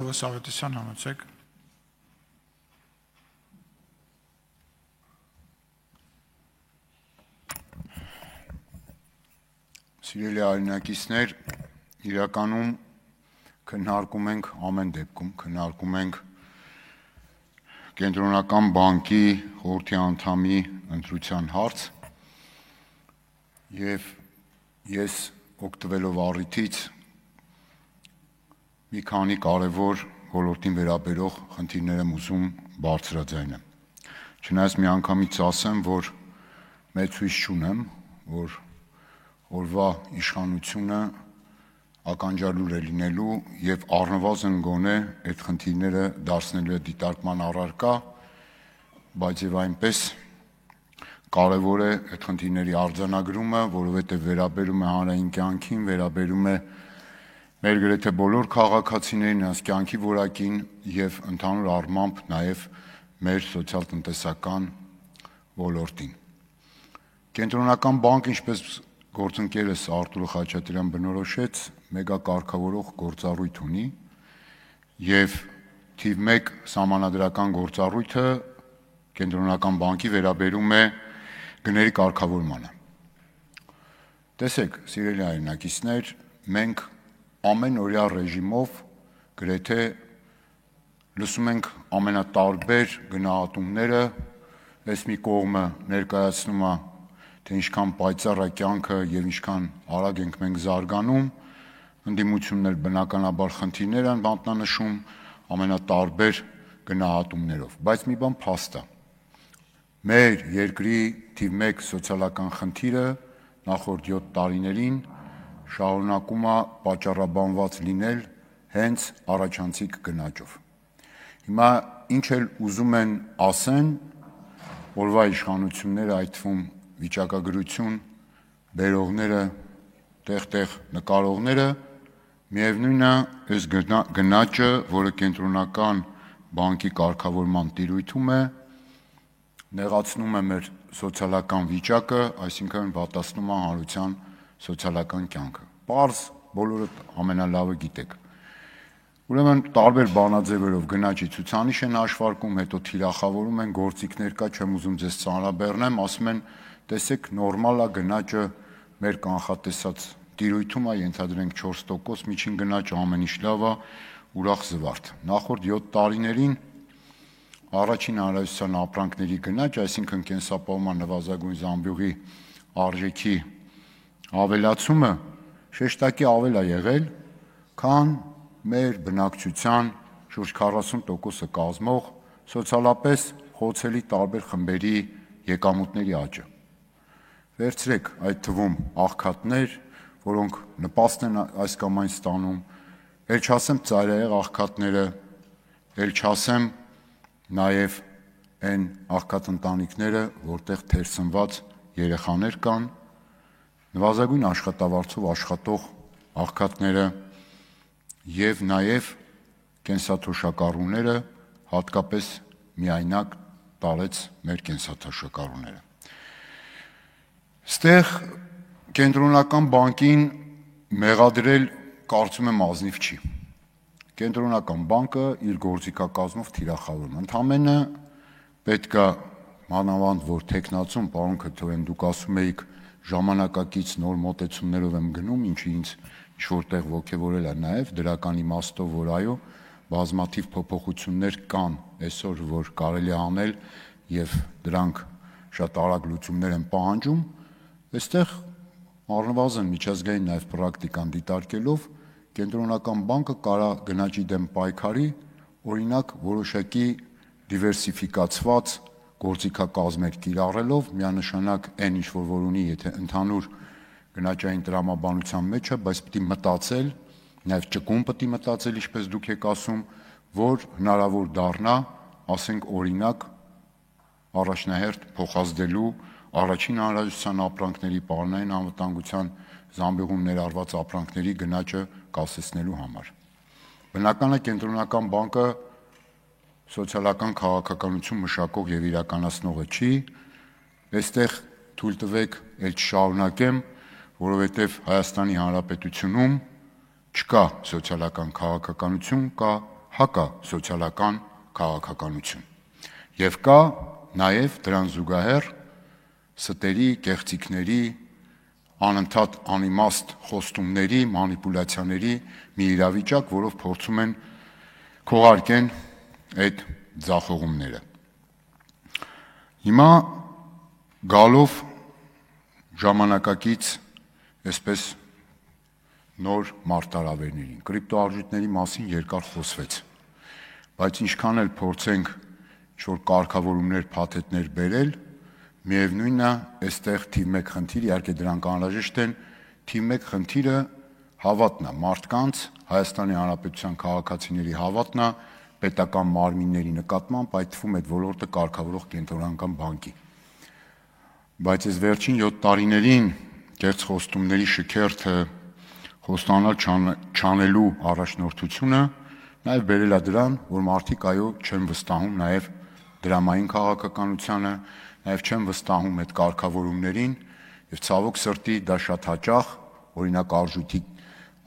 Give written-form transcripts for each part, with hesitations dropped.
Սավետիսյան համեցեք։ Սիրելի արինակիցներ, իրականում քննարկում ենք ամեն դեպքում, քննարկում ենք Կենտրոնական բանկի խորհրդի անդամի ընտրության հարց եւ ես օգտվելով առիթից մի քանի կարևոր ոլորտին վերաբերող խնդիրներ եմ ուզում բարձրաձայնել։ Չնայած միանգամից ասեմ, որ մեծ հույս չունեմ, որ օրվա իշխանությունը ականջալուր է լինելու եւ առնվազն գոնե այդ խնդիրները դարձնելու է դիտարկման առարկա, բայց եւ այնպես կարևոր է այդ խնդիրների արձանագրումը, որովհետեւ վերաբերում է հանրային կյանքին, վերաբերում է մեր գրեթե բոլոր քաղաքացիներին, նրանց կյանքի որակին եւ ընդհանուր առմամբ նաեւ մեր սոցիալ-տնտեսական ոլորտին։ Կենտրոնական բանկը, ինչպես գործընկերս Արտուր Խաչատրյան բնորոշեց, մեգակարգավորող գործառույթ ունի եւ թիվ 1 սահմանադրական գործառույթը Կենտրոնական բանկի վերաբերում է գների կարգավորմանը։ Տեսեք, սիրելի հայրենակիցներ, մենք ամենօրյա ռեժիմով գրեթե լսում ենք ամենատարբեր գնահատումները, այս մի կողմը ներկայացնում է, թե ինչքան պայծառ է կյանքը եւ ինչքան արագ ենք մենք զարգանում, ընդդիմությունն էլ բնականաբար խնդիրներ են մատնանշում ամենատարբեր գնահատումներով, բայց մի բան փաստ է։ Մեր երկրի թիվ 1 սոցիալական խնդիրը նախորդ 7 տարիներին շարունակում է պատճառաբանված լինել հենց առաջանցիկ գնաճով։ Հիմա ինչ էլ ուզում են ասեն օրվա իշխանությունները, այդ թվում վիճակագրություն բերողները, տեղ-տեղ նկարողները, միևնույնն է, այս գնաճը, որը Կենտրոնական բանկի կարգավորման տիրույթում է, նեղացնում է մեր սոցիալական վիճակը, այսինքն վատացնում է հանրության սոցիալական կյանքը։ Պարզ բոլորդ ամենալավը գիտեք։ Ուրեմն տարբեր բանաձևերով գնաճի ցուցանիշ են հաշվարկում, հետո թիրախավորում են, գործիքներ կա, չեմ ուզում ձեզ ծանրաբեռնեմ, ասում են, տեսեք, նորմալ է գնաճը մեր կանխատեսած տիրույթում է, ենթադրենք 4%, միջին գնաճը ամեն ինչ լավ է, ուրախ զվարթ։ Նախորդ 7 տարիներին առաջին հանրայնության ապրանքների գնաճ, այսինքն կենսապահովման նվազագույն զամբյուղի արժեքի ավելացումը շեշտակի ավել է եղել, քան մեր բնակչության շուրջ 40%-ը կազմող սոցիալապես խոցելի տարբեր խմբերի եկամուտների աճը։ Վերցրեք այդ թվում աղքատներ, որոնք նպաստ են այս կամ այն ստանում, ել չասեմ ծայրահեղ աղքատները, ել չասեմ նաև այն աղքատ ընտանիքները, որտեղ թերսնված երեխաներ կան, նվազագույն աշխատավարձով աշխատող աղքատները եւ նաեւ կենսաթոշակառուները, հատկապես միայնակ տարեց մեր կենսաթոշակառուները։ Ստեղ Կենտրոնական բանկին մեղադրել կարծում եմ ազնիվ չի։ Կենտրոնական բանկը իր գործիքակազմով թիրախավորում, ընդամենը պետք է մանավանդ որ տեխնացում, պարոն Քրթորյան, դուք ասում եք ժամանակակից նոր մոտեցումներով եմ գնում, ինչը ինձ ինչ-որտեղ ոգևորել է նաև դրական իմաստով, որ այո, բազմաթիվ փոփոխություններ կան այսօր, որ կարելի է անել եւ դրանք շատ արագ լուծումներ են պահանջում, այստեղ առնվազն միջազգային նաև պրակտիկան դիտարկելով Կենտրոնական բանկը կարա գնաճի դեմ պայքարի, օրինակ որոշակի դիվերսիֆիկացված գործիքակազմեր կիրառելով, միանշանակ այն ինչ որ ունի, եթե ընդհանուր գնաճային տրամաբանության մեջ է, բայց պետք է մտածել, նաև ճկուն պետք է մտածել, ինչպես դուք եք ասում, որ հնարավոր դառնա, ասենք օրինակ առաջնահերթ փոխազդելու առաջին հանրայնության ապրանքների պարոնային անվտանգության զամբյուղում ներառված ապրանքների գնաճը կասեցնելու համար։ Բնական է Կենտրոնական բանկը սոցիալական քաղաքականություն մշակող եւ իրականացնողը չի, այստեղ թույլ տվեք ել չշարունակեմ, որովհետեւ Հայաստանի Հանրապետությունում չկա սոցիալական քաղաքականություն, կա հակասոցիալական քաղաքականություն։ Եվ կա նաև դրան զուգահեռ ստերի, կեղծիքների, անընդհատ անիմաստ խոստումների, մանիպուլյացիաների մի իրավիճակ, որով փորձում են քողարկեն այդ ձախողումները։ Հիմա գալով ժամանակակից այսպես նոր մարտահրավերներին, կրիպտոարժույթների մասին երկար խոսվեց, բայց ինչքան էլ փորձենք ինչ-որ կարգավորումներ, փաթեթներ բերել, միևնույնն է, այստեղ թիվ 1 խնդիր, իհարկե դրանք անհրաժեշտ են, թիվ 1 խնդիրը հավատն է, մարդկանց, Հայաստանի Հանրապետության քաղաքացիների հավատն է պետական մարմինների նկատմամբ, այդ թվում այդ ոլորտը կարգավորող կենտրոնական բանկի։ Բայց այս վերջին 7 տարիներին կեղծ խոստումների շքերթը խոստանալ չանելու առաջնորդությունը նաև բերել է դրան, որ մարդիկ այո չեն վստահում նաև դրամային քաղաքականությանը, նաև չեն վստահում այդ կարգավորումներին եւ ցավոք սրտի դա շատ հաճախ, օրինակ արժույթի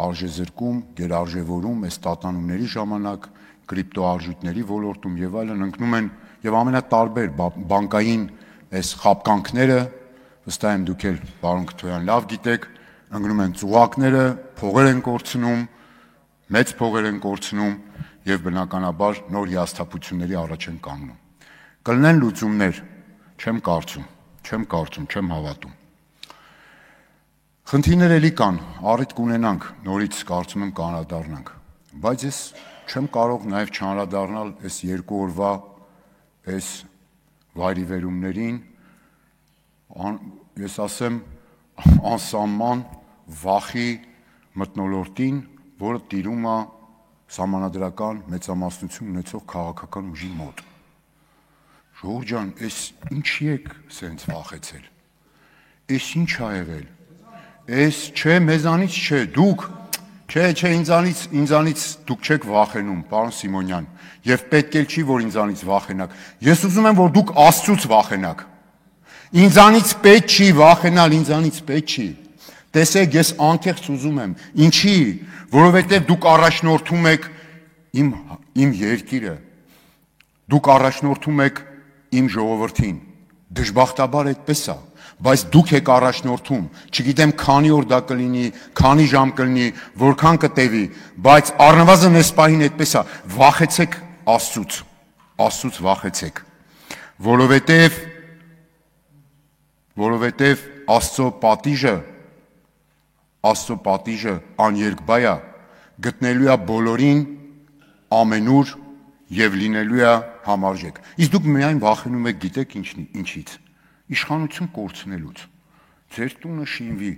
արժեզրկում, գերարժևորում, այս տատանումների ժամանակ, կրիպտոարժույթների ոլորտում եւ այլն ընկնում են եւ ամենատարբեր բանկային այս խապկանքները, վստահ եմ դուք էլ պարոն Քթոյան լավ գիտեք, ընկնում են ծուղակները, փողեր են կորցնում, մեծ փողեր են կորցնում եւ բնականաբար նոր հիասթափությունների առաջ են կանգնում։ Կլինեն լուծումներ, չեմ հավատում։ Խնդիրներ էլի կան, առիթ կունենանք, նորից կարծում եմ կանրադառնանք, բայց ես չեմ կարող նաև չանդրադառնալ այս 2 օրվա այս վայրիվերումներին, ես ասեմ անսահման վախի մթնոլորտին, որը տիրում է սահմանադրական մեծամասնություն ունեցող քաղաքական ուժի մոտ։ Ժողովուրդ ջան, այս ինչի եք սենց վախեցել։ Այս ինչ ա եղել։ Այս չէ, մեզանից չէ, դուք չէ, ինձանից դուք չեք վախենում, պարոն Սիմոնյան, եւ պետք էլ չի, որ ինձանից վախենաք։ Ես ուզում եմ, որ դուք Աստծուց վախենաք։ Ինձանից պետք չի վախենալ, ինձանից պետք չի։ Տեսեք, ես անկեղծ ուզում եմ։ Ինչի, որովհետեւ դուք առաջնորդում եք իմ երկիրը։ Դուք առաջնորդում եք իմ ժողովրդին։ Դժբախտաբար այդպես է, բայց դուք եք առաջնորդում, չգիտեմ քանի օր դա կլինի, քանի ժամ կլինի, որքան կտևի, բայց առնվազն այս պահին այդպես է, վախեցեք Աստծուց վախեցեք, որովհետև Աստծո պատիժը աներկբայ է, գտնելու է բոլորին ամենուր եւ լինելու է համարժեք։ Իսկ դուք միայն վախենում եք, գիտեք ինչից։ Իշխանություն կորցնելուց։ Ձեր տունը շինվի,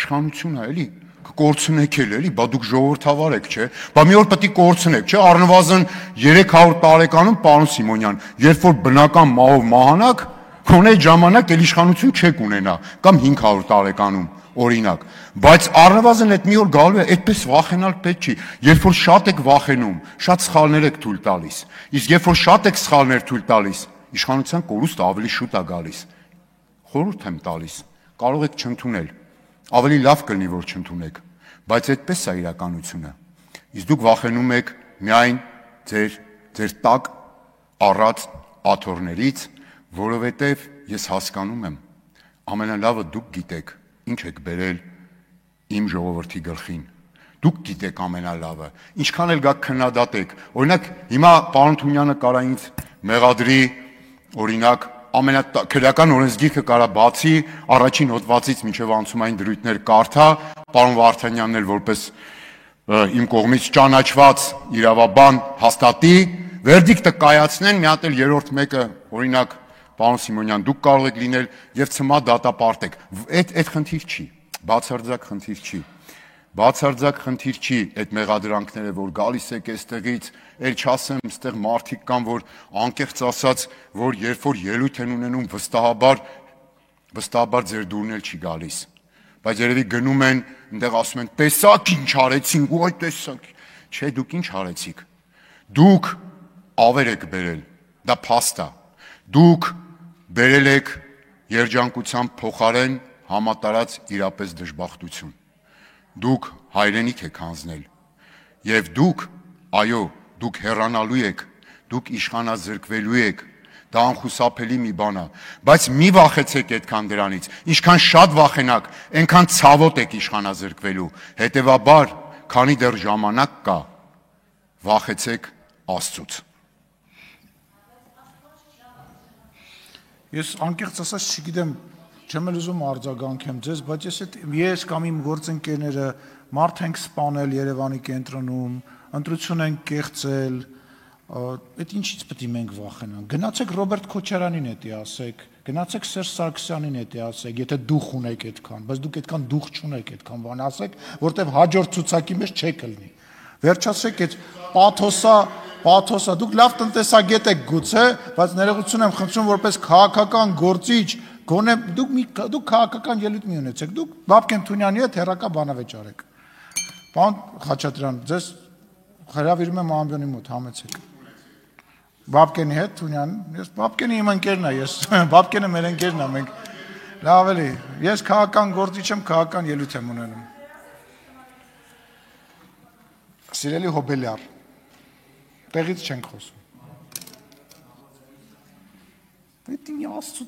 իշխանություն է, էլի, կկորցնեք էլի, բա դուք ժողովրդավար եք, չէ։ Բա մի օր պետք է կորցնեք, չէ, առնվազն 300 տարեկանում, պարոն Սիմոնյան, երբ որ բնական մահով մահանաք, քոնե ժամանակ էլ իշխանություն չեք ունենա, կամ 500 տարեկանում, օրինակ։ Բայց առնվազն այդ մի օր գալու է, այդպես վախենալ պետք չի։ Երբ որ շատ եք վախենում, շատ սխալներ եք թույլ տալիս։ Իսկ երբ որ շատ եք սխալներ թույլ տալիս, իշխանության կորուստը ավելի շուտ է գալիս։ Խորհուրդ եմ տալիս, կարող եք չընդունել, ավելի լավ կլինի, որ չընդունեք, բայց այդպես է իրականությունը։ Իսկ դուք վախենում եք միայն ձեր տակ առած աթոռներից, որովհետև ես հասկանում եմ, ամենալավը դուք գիտեք, ինչ եք բերել իմ ժողովրդի գլխին։ Դուք գիտեք ամենալավը, ինչքան էլ գա քննադատեք։ Օրինակ, հիմա պարոն Թումանյանը կարա ինձ մեղադրի, օրինակ, քրեական օրենսգիրքը կարա բացի, առաջին հոդվածից մինչև անցումային դրույթներ կարդա, պարոն Վարդանյանն էլ որպես իմ կողմից ճանաչված իրավաբան հաստատի, վերդիկտը կայացնեն, մի հատ էլ երրորդ մեկը, օրինակ, պարոն Սիմոնյան, դուք կարող եք լինել եւ ցմա դատապարտեք։ Այդ խնդիր չի, բացարձակ խնդիր չի։ Բացարձակ խնդիր չի այդ մեղադրանքները, որ գալիս եք այստեղից, էլ չասեմ, այստեղ մարդիկ կան, որ անկեղծ ասած, որ երբ որ ելույթ են ունենում, վստահաբար ձեր դուրն էլ չի գալիս։ Բայց երևի գնում են, այնտեղ ասում են, տեսակ ինչ արեցինք, ու այ տեսակ։ Չէ, դուք ինչ արեցիք։ Դուք ավեր եք բերել, դա փաստ է։ Դուք բերել եք երջանկության փոխարեն համատարած իրապես դժբախտություն։ Դուք հայրենիք եք հանձնել, եւ դուք, այո, դուք հեռանալու եք, դուք իշխանազրկվելու եք, դա անխուսափելի մի բան է, բայց մի վախեցեք այդքան դրանից, ինչքան շատ վախենաք, այնքան ցավոտ եք իշխանազրկվելու, հետևաբար, քանի դեռ ժամանակ կա, վախեցեք Աստծուց։ Ես անկեղծ ասած չգիտեմ, չեմ էլ ուզում արձագանքեմ ձեզ, բայց ես կամ իմ գործընկերները մարդ ենք սպանել Երևանի կենտրոնում, ընտրություն ենք կեղծել, այդ ինչից պետք է մենք վախենանք։ Գնացեք Ռոբերտ Քոչարյանին հետի ասեք, գնացեք Սերժ Սարգսյանին հետի ասեք, եթե դուխ ունեք այդքան, բայց դուք այդքան դուխ չունեք այդքան բան ասեք, որտեվ հաջորդ ցուցակի մեջ չեք լինի։ Վերջացրեք այդ պաթոսա, դուք լավ տնտեսագետ եք գուցե, բայց ներողություն եմ խնդրում որպես քաղաքական գործիչ, գոնե դուք քաղաքական ելույթ մի ունեցեք, դուք Բաբկեն Թունյանի հետ հերակա բանավեճ արեք։ Պարոն Խաչատրյան, ձեզ հրավիրում եմ ամբյոնի մոտ, համեցեք։ Բաբկենի հետ Թունյան, ես Բաբկենի իմ ընկերն է, ես Բաբկենը մեր ընկերն է, մենք լավ էլի, ես քաղաքական գործիչ եմ, քաղաքական ելույթ եմ ունենում։ Սիրելի Հոբելյար, տեղից չենք խոսում։ Դա մի աստծո